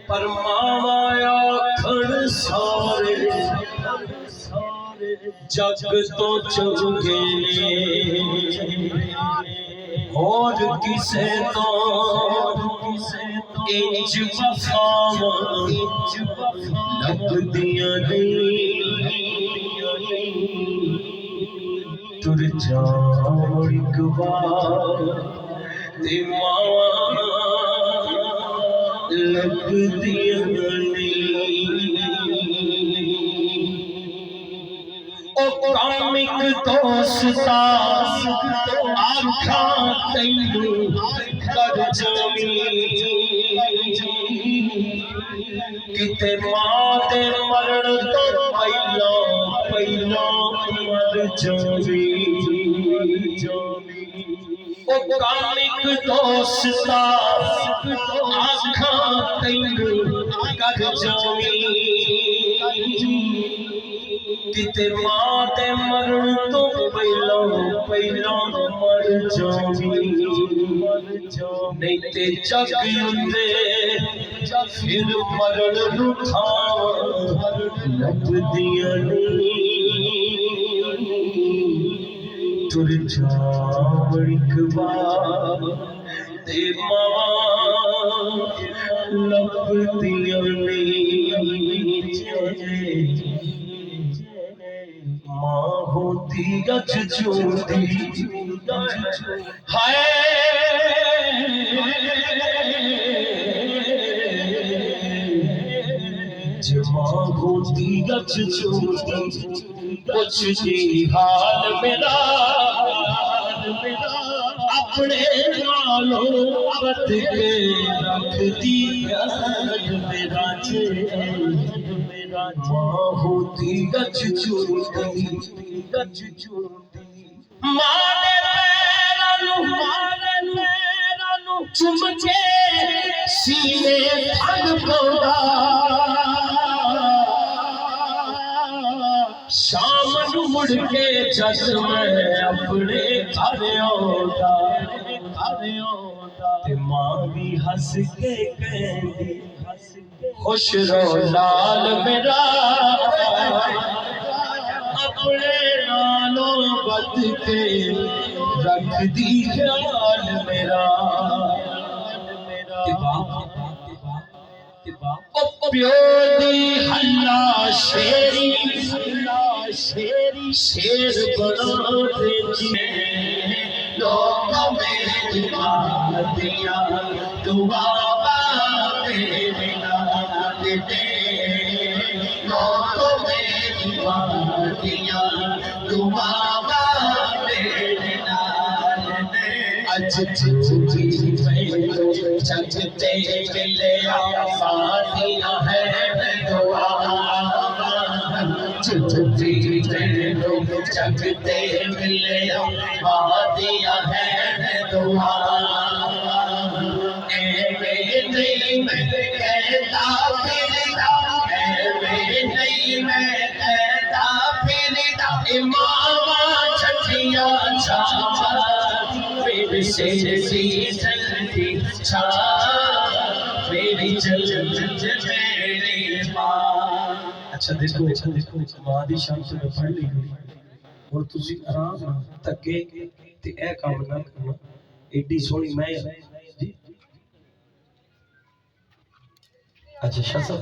पर मावा आखण सारे जग तो चंगे ने और किसे तो इंज वफावा लगदियां नहीं तुर जाओ एक बार ते मावा लगदियां नहीं ओ कामिक दोस्ता आखा तैनू कर जावी किते मां दे मरण तो पहला मर जावी ओ कामिक दोस्ता आखा तैनू कर जावी किते मां दे मरण तो पहला मर जावी नहीं ते जग उंदे फिर मरण रुखावा लगदियां नहीं तुर जाओ एक बार ते मावा लगदियां नहीं मां होती गच चूंदी हाय मां होती गच चूंदी कुछ दी हाल मेरा अपने नालों बत के रख दिया मेरा मां होती गच चूंदी मां दे पैरां चुम के सीने थन पौंदा शाम नू मुड़ के जद मैं अपने घर आउंदा ते मां भी हस के कहंदी खुश रहो लाल मेरा अपने नालों बद के रख दी ख्याल मेरा प्यो दी हल्ला शेरी शेर बना दे लोग मेरी दिया दुआ मेरे नाम दे लोग मेरी दिया दुआ मेरे नाम दे अज चूजी जगते मिले आफानिया है दुआ चूजी जगते मिले आफानिया है दुआ नहीं मैं कहता फिरदा नहीं मैं कहता फिरदा इमामा छठिया फिर से जल्दी छा मेरी मेरी मां अच्छा देखो मां दी शान तो पढ़ ली और तुसी आराम नाल धक्के ते ए काम ना करना एडी सोहनी मैं अच्छा शसद